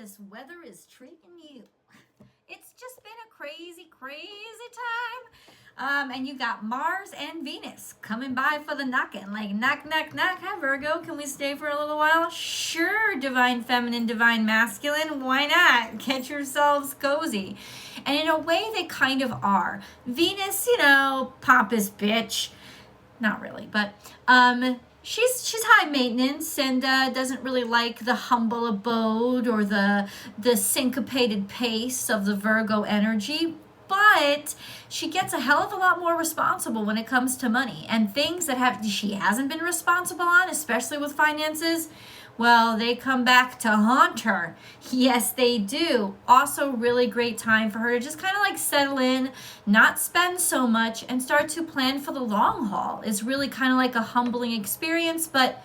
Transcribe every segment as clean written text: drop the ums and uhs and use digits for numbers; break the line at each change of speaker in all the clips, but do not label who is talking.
this weather is treating you. It's just been a crazy, crazy time. And you got Mars and Venus coming by for the knocking. Like, knock, knock, knock. Hi, Virgo. Can we stay for a little while? Sure, divine feminine, divine masculine. Why not? Get yourselves cozy. And in a way, they kind of are. Venus, pompous bitch. Not really, but she's high maintenance and doesn't really like the humble abode or the syncopated pace of the Virgo energy. But she gets a hell of a lot more responsible when it comes to money, and things that she hasn't been responsible on, especially with finances. Well, they come back to haunt her. Yes, they do. Also, really great time for her to just kind of like settle in, not spend so much, and start to plan for the long haul. It's really kind of like a humbling experience, but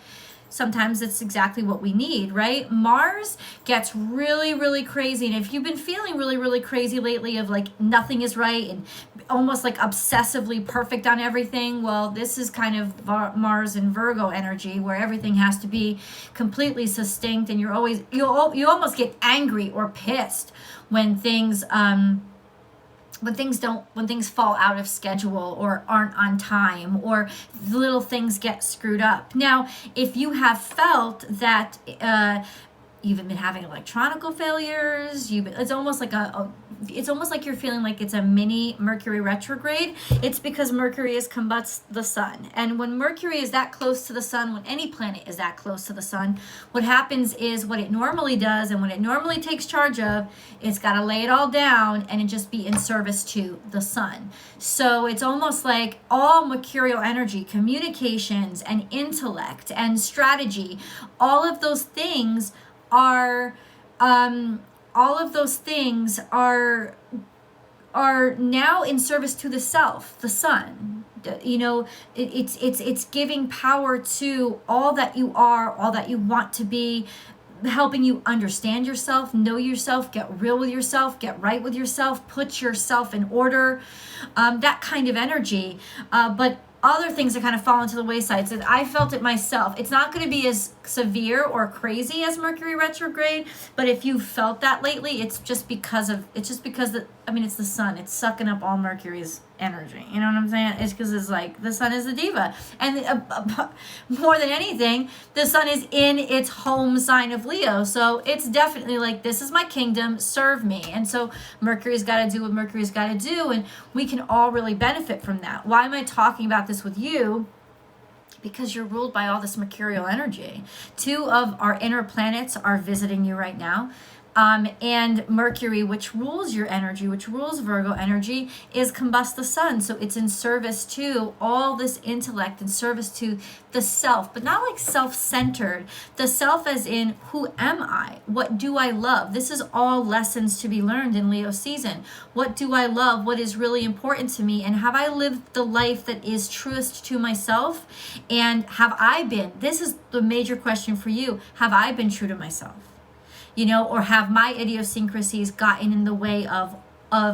sometimes it's exactly what we need, right? Mars gets really, really crazy. And if you've been feeling really, really crazy lately of like nothing is right and almost like obsessively perfect on everything, well, this is kind of Mars and Virgo energy where everything has to be completely succinct, and you almost get angry or pissed when things when things fall out of schedule or aren't on time, or little things get screwed up. Now, if you have felt that you've been having electronical failures, it's almost like you're feeling like it's a mini Mercury retrograde. It's because Mercury is combats the sun. And when Mercury is that close to the sun, when any planet is that close to the sun, what happens is what it normally does and what it normally takes charge of, it's got to lay it all down and it just be in service to the sun. So it's almost like all mercurial energy, communications and intellect and strategy, all of those things are now in service to the self, the sun. It's giving power to all that you are, all that you want to be, helping you understand yourself, know yourself, get real with yourself, get right with yourself, put yourself in order, that kind of energy. But other things that kind of fall into the wayside. So I felt it myself. It's not going to be as severe or crazy as Mercury retrograde, but if you felt that lately, it's just because it's the sun. It's sucking up all Mercury's energy. You know what I'm saying? It's because it's like the sun is the diva. And more than anything, the sun is in its home sign of Leo. So it's definitely like, this is my kingdom, serve me. And so Mercury's got to do what Mercury's got to do. And we can all really benefit from that. Why am I talking about this with you? Because you're ruled by all this mercurial energy. 2 of our inner planets are visiting you right now. And Mercury, which rules your energy, which rules Virgo energy, is combust the sun. So it's in service to all this intellect, in service to the self, but not like self-centered. The self as in, who am I? What do I love? This is all lessons to be learned in Leo season. What do I love? What is really important to me? And have I lived the life that is truest to myself? And have I been, this is the major question for you, have I been true to myself? Or have my idiosyncrasies gotten in the way of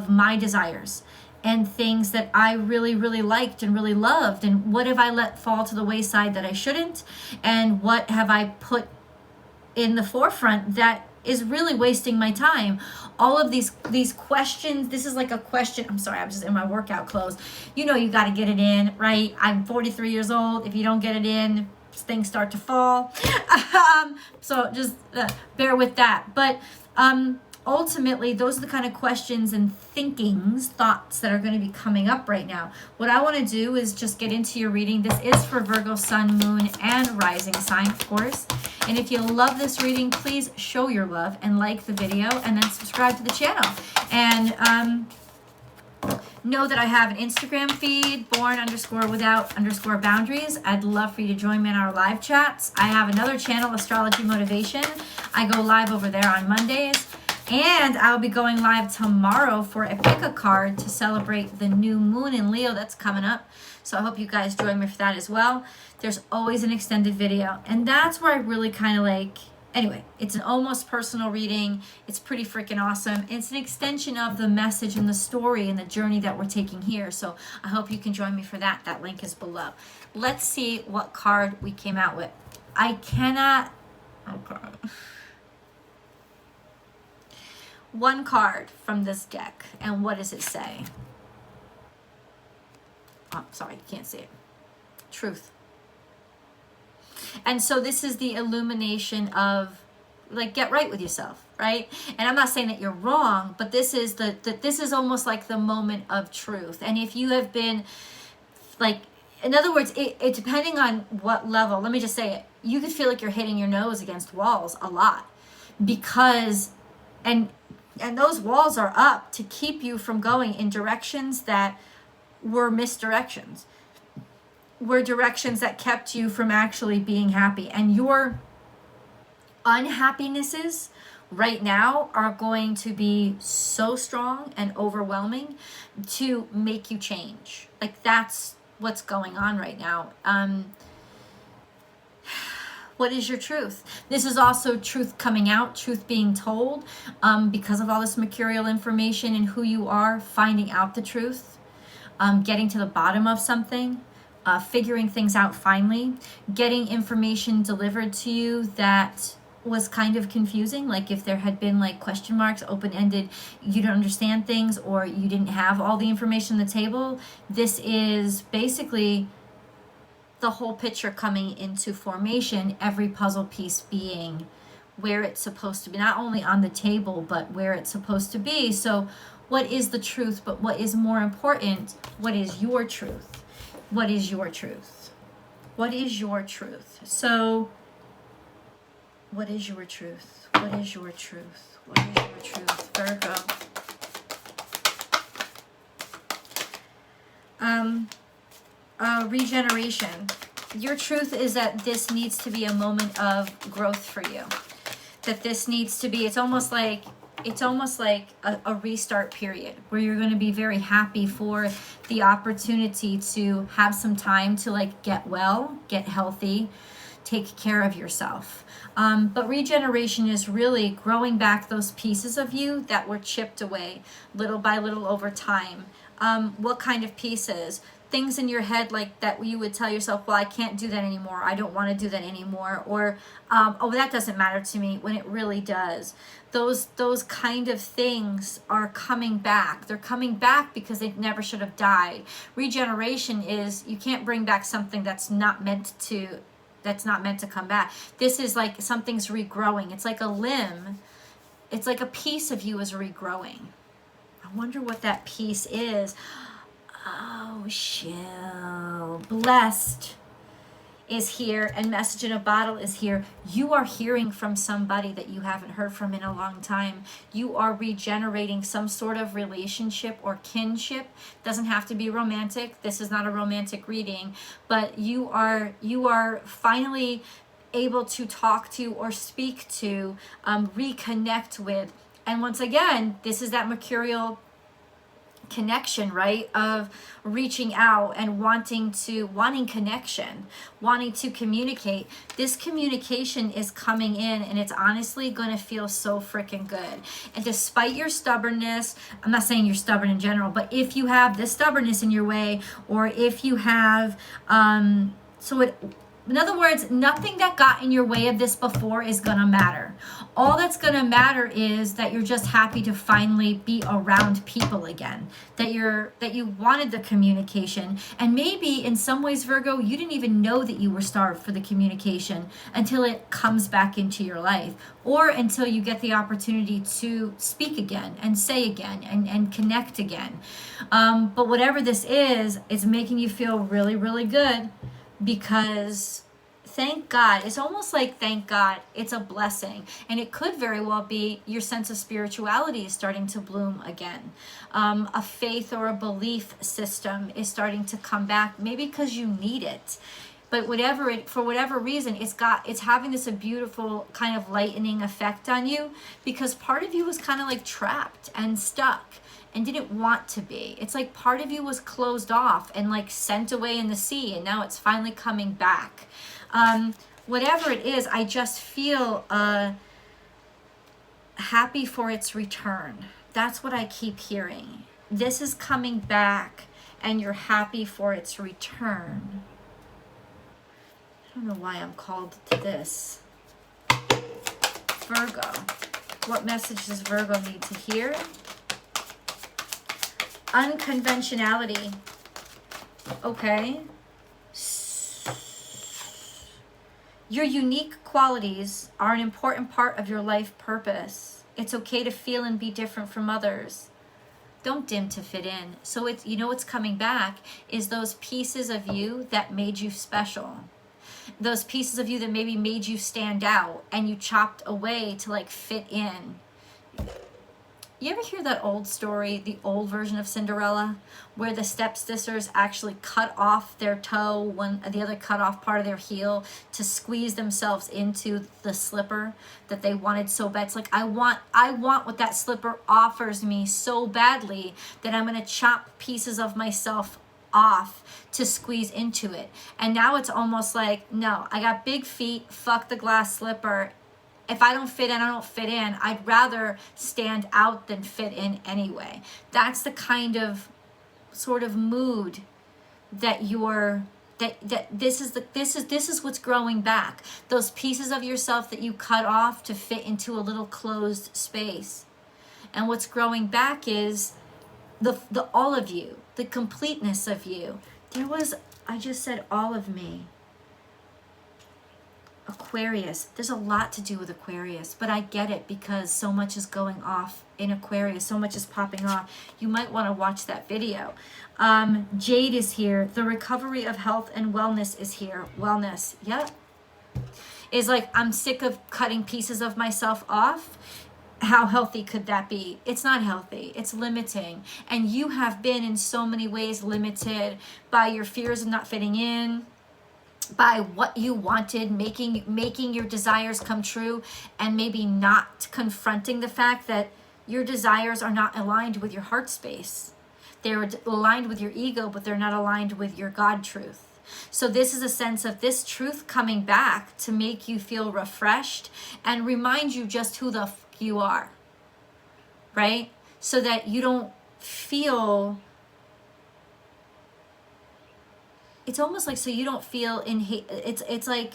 my desires and things that I really, really liked and really loved? And what have I let fall to the wayside that I shouldn't? And what have I put in the forefront that is really wasting my time? All of these questions, this is like a question. I'm sorry, I'm just in my workout clothes. You got to get it in, right? I'm 43 years old. If you don't get it in, things start to fall. So just bear with that. But ultimately, those are the kind of questions and thoughts that are going to be coming up right now. What I want to do is just get into your reading. This is for Virgo, Sun, Moon, and Rising sign, of course. And if you love this reading, please show your love and like the video and then subscribe to the channel. And know that I have an Instagram feed, Born_without_boundaries. I'd love for you to join me in our live chats. I have another channel, Astrology Motivation. I go live over there on Mondays. And I'll be going live tomorrow for a pick a card to celebrate the new moon in Leo that's coming up. So I hope you guys join me for that as well. There's always an extended video. And that's where I really kind of like, anyway, it's an almost personal reading. It's pretty freaking awesome. It's an extension of the message and the story and the journey that we're taking here. So I hope you can join me for that. That link is below. Let's see what card we came out with. I cannot... Okay. one card from this deck. And what does it say? Oh, sorry, you can't see it. Truth. And so this is the illumination of, like, get right with yourself, right? And I'm not saying that you're wrong, but this is this is almost like the moment of truth. And if you have been, like, in other words, it depending on what level, let me just say it, you could feel like you're hitting your nose against walls a lot, because, and those walls are up to keep you from going in directions that were misdirections, were directions that kept you from actually being happy. And your unhappinesses right now are going to be so strong and overwhelming to make you change. Like, that's what's going on right now. What is your truth? This is also truth coming out, truth being told, because of all this mercurial information and who you are, finding out the truth, getting to the bottom of something, figuring things out finally, getting information delivered to you that was kind of confusing. Like, if there had been like question marks, open-ended, you don't understand things, or you didn't have all the information on the table, this is basically the whole picture coming into formation, every puzzle piece being where it's supposed to be, not only on the table, but where it's supposed to be. So what is the truth? But what is more important, what is your truth? What is your truth? What is your truth? So what is your truth? What is your truth? What is your truth, Virgo? Regeneration. Your truth is that this needs to be a moment of growth for you. That this needs to be, it's almost like a restart period where you're going to be very happy for the opportunity to have some time to, like, get well, get healthy, take care of yourself. But regeneration is really growing back those pieces of you that were chipped away little by little over time. What kind of pieces? Things in your head like that you would tell yourself, well, I can't do that anymore. I don't want to do that anymore. Or, oh, that doesn't matter to me, when it really does. Those kind of things are coming back. They're coming back because they never should have died. Regeneration is, you can't bring back something that's not meant to come back. This is like something's regrowing. It's like a limb. It's like a piece of you is regrowing. I wonder what that piece is. Oh, Shell. Blessed is here, and Message in a Bottle is here. You are hearing from somebody that you haven't heard from in a long time. You are regenerating some sort of relationship or kinship. Doesn't have to be romantic. This is not a romantic reading, but you are finally able to talk to or speak to, reconnect with. And once again, this is that mercurial connection, right, of reaching out and wanting connection, wanting to communicate. This communication is coming in, and it's honestly going to feel so freaking good. And despite your stubbornness, I'm not saying you're stubborn in general, but if you have this stubbornness in your way, or if you have in other words, nothing that got in your way of this before is going to matter. All that's going to matter is that you're just happy to finally be around people again, that you wanted the communication. And maybe in some ways, Virgo, you didn't even know that you were starved for the communication until it comes back into your life, or until you get the opportunity to speak again and say again and connect again. But whatever this is, it's making you feel really, really good. Because thank God, it's almost like thank God, it's a blessing. And it could very well be your sense of spirituality is starting to bloom again. A faith or a belief system is starting to come back, maybe because you need it. But for whatever reason, it's having this a beautiful kind of lightening effect on you, because part of you was kind of like trapped and stuck and didn't want to be. It's like part of you was closed off and like sent away in the sea, and now it's finally coming back. Whatever it is, I just feel happy for its return. That's what I keep hearing. This is coming back, and you're happy for its return. I don't know why I'm called to this. Virgo. What message does Virgo need to hear? Unconventionality. Okay. Your unique qualities are an important part of your life purpose. It's okay to feel and be different from others. Don't dim to fit in. So it's, you know, what's coming back is those pieces of you that made you special. Those pieces of you that maybe made you stand out and you chopped away to like fit in. You ever hear that old story, the old version of Cinderella, where the stepsisters actually cut off their toe, when the other cut off part of their heel to squeeze themselves into the slipper that they wanted so bad? It's like, I want what that slipper offers me so badly that I'm going to chop pieces of myself off to squeeze into it. And now it's almost like, no, I got big feet, fuck the glass slipper. If I don't fit in, I don't fit in. I'd rather stand out than fit in anyway. That's the kind of sort of mood that this is what's growing back. Those pieces of yourself that you cut off to fit into a little closed space. And what's growing back is the all of you, the completeness of you. I just said all of me. Aquarius. There's a lot to do with Aquarius, but I get it because so much is going off in Aquarius. So much is popping off. You might want to watch that video. Jade is here. The recovery of health and wellness is here. Wellness. Yep. Is like, I'm sick of cutting pieces of myself off. How healthy could that be? It's not healthy. It's limiting. And you have been in so many ways limited by your fears of not fitting in, by what you wanted, making your desires come true, and maybe not confronting the fact that your desires are not aligned with your heart space. They're aligned with your ego, but they're not aligned with your God truth. So this is a sense of this truth coming back to make you feel refreshed and remind you just who the fuck you are, right? So that you don't feel... It's almost like, so you don't feel in hate. It's like,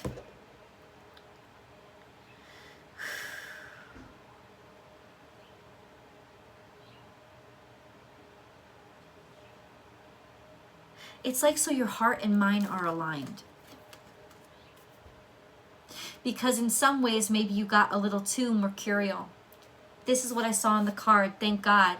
it's like, so your heart and mind are aligned. Because in some ways, maybe you got a little too mercurial. This is what I saw on the card, thank God.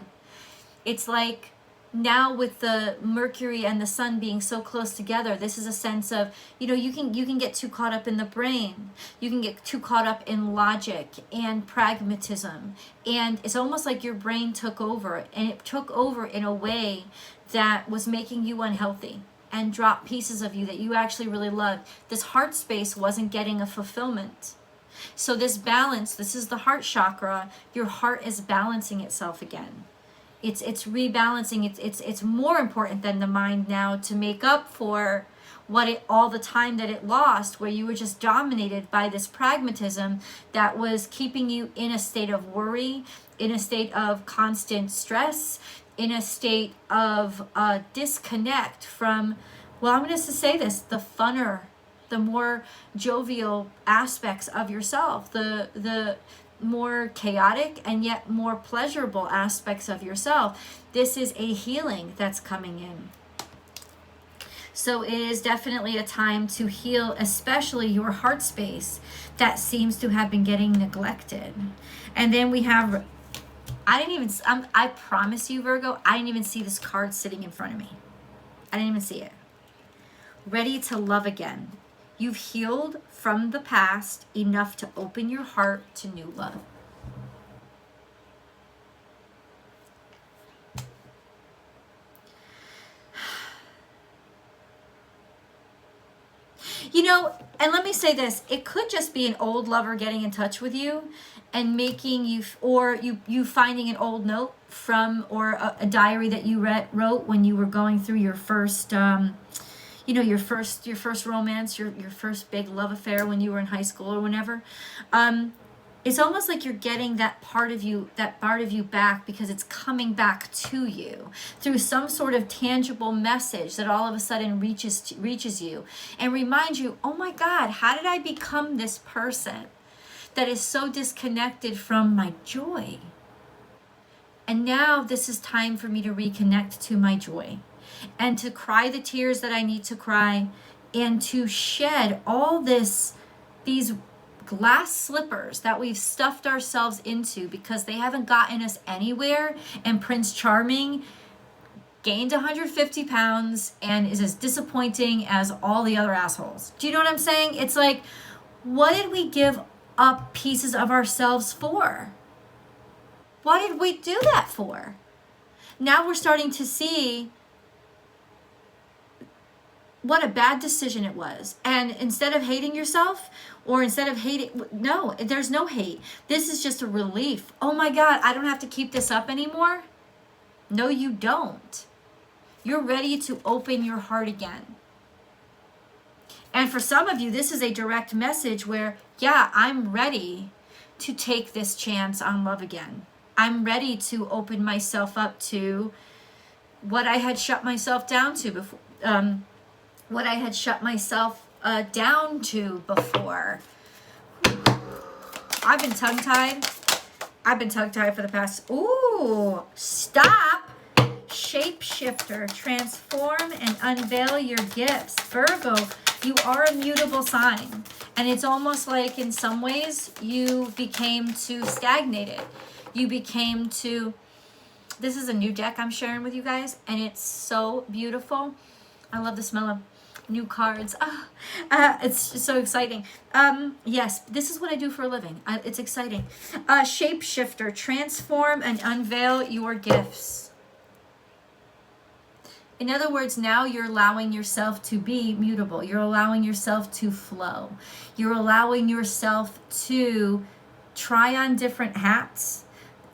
It's like, now with the Mercury and the Sun being so close together, this is a sense of, you know, you can get too caught up in the brain. You can get too caught up in logic and pragmatism. And it's almost like your brain took over, and it took over in a way that was making you unhealthy and dropped pieces of you that you actually really loved. This heart space wasn't getting a fulfillment. So this balance, this is the heart chakra. Your heart is balancing itself again. It's rebalancing. It's more important than the mind now to make up for all the time that it lost, where you were just dominated by this pragmatism that was keeping you in a state of worry, in a state of constant stress, in a state of disconnect from, well, I'm going to say this, the funner, the more jovial aspects of yourself, the more chaotic and yet more pleasurable aspects of yourself. This is a healing that's coming in. So it is definitely a time to heal, especially your heart space that seems to have been getting neglected. And then we have, I promise you, Virgo, I didn't even see this card sitting in front of me. I didn't even see it. Ready to love again. You've healed from the past enough to open your heart to new love. You know, and let me say this, it could just be an old lover getting in touch with you and making you, or you finding an old note from, or a diary that you wrote when you were going through your first, your first romance, your first big love affair when you were in high school or whenever. It's almost like you're getting that part of you back, because it's coming back to you through some sort of tangible message that all of a sudden reaches you and reminds you, oh my God, how did I become this person? that is so disconnected from my joy. And now this is time for me to reconnect to my joy and to cry the tears that I need to cry and to shed all these glass slippers that we've stuffed ourselves into because they haven't gotten us anywhere. And Prince Charming gained 150 pounds and is as disappointing as all the other assholes. Do you know what I'm saying? It's like, what did we give up pieces of ourselves for? What did we do that for? Now we're starting to see what a bad decision it was. And instead of hating yourself, or instead of hating, no, there's no hate. This is just a relief. Oh my God, I don't have to keep this up anymore. No, you don't. You're ready to open your heart again. And for some of you, this is a direct message where, yeah, I'm ready to take this chance on love again. I'm ready to open myself up to what I had shut myself down to before. What I had shut myself down to before. I've been tongue-tied. I've been tongue-tied for the past... Ooh, stop. Shapeshifter, transform and unveil your gifts. Virgo, you are a mutable sign. And it's almost like in some ways you became too stagnated. You became too... This is a new deck I'm sharing with you guys, and it's so beautiful. I love the smell of new cards. It's so exciting. Yes, this is what I do for a living. It's exciting. Shapeshifter, transform and unveil your gifts. In other words, now you're allowing yourself to be mutable. You're allowing yourself to flow. You're allowing yourself to try on different hats.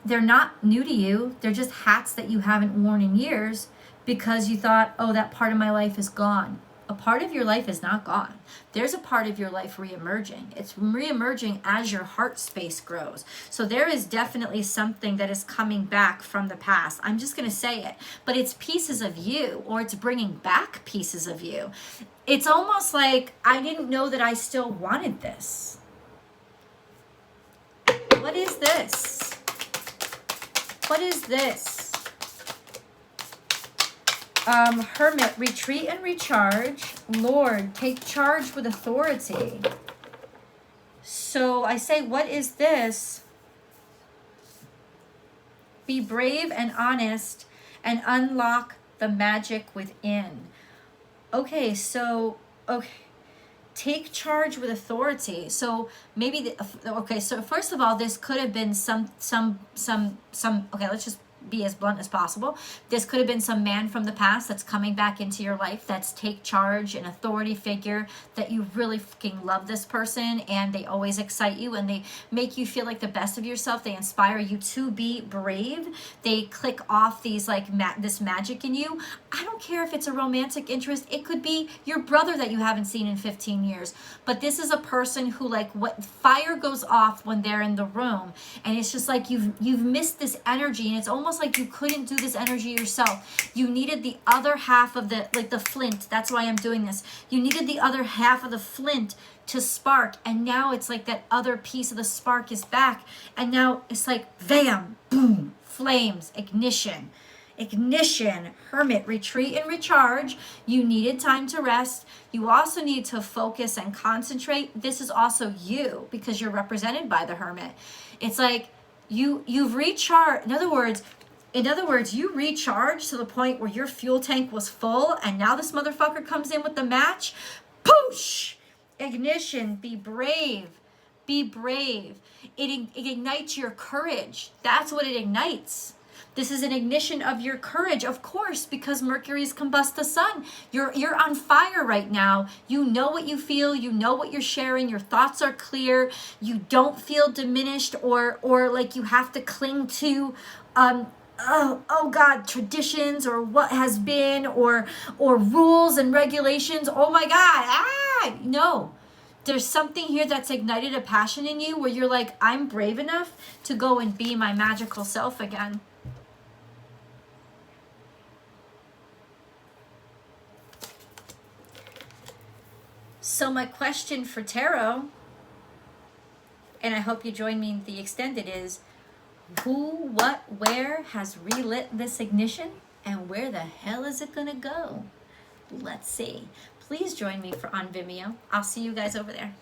They're not new to you. They're just hats that you haven't worn in years because you thought, oh, that part of my life is gone. A part of your life is not gone. There's a part of your life reemerging. It's reemerging as your heart space grows. So there is definitely something that is coming back from the past. I'm just going to say it, but it's pieces of you, or it's bringing back pieces of you. It's almost like I didn't know that I still wanted this. What is this? What is this? Hermit, retreat and recharge. Lord, take charge with authority. So I say, what is this? Be brave and honest and unlock the magic within. Okay, so, take charge with authority. So maybe, so first of all, this could have been some, okay, let's just be as blunt as possible. This could have been some man from the past that's coming back into your life, that's take charge, an authority figure, that you really fucking love this person, and they always excite you, and they make you feel like the best of yourself. They inspire you to be brave. They click off these like this magic in you. I don't care if it's a romantic interest. It could be your brother that you haven't seen in 15 years. But this is a person who, like, what fire goes off when they're in the room, and it's just like you've missed this energy, and it's almost like you couldn't do this energy yourself. You needed the other half of the, like the flint. That's why I'm doing this. You needed the other half of the flint to spark, and now it's like that other piece of the spark is back, and now it's like bam, boom, flames, ignition. Hermit, retreat and recharge. You needed time to rest. You also need to focus and concentrate. This is also you, because you're represented by the Hermit. It's like you've recharged. In other words, you recharged to the point where your fuel tank was full, and now this motherfucker comes in with the match. Poosh! Ignition. Be brave. Be brave. It ignites your courage. That's what it ignites. This is an ignition of your courage, of course, because Mercury's combust the sun. You're on fire right now. You know what you feel. You know what you're sharing. Your thoughts are clear. You don't feel diminished or like you have to cling to traditions or what has been or rules and regulations. Oh my God. No. There's something here that's ignited a passion in you where you're like, I'm brave enough to go and be my magical self again. So my question for tarot, And I hope you join me in the extended is who, what, where has relit this ignition, and where the hell is it gonna go? Let's see. Please join me on Vimeo. I'll see you guys over there.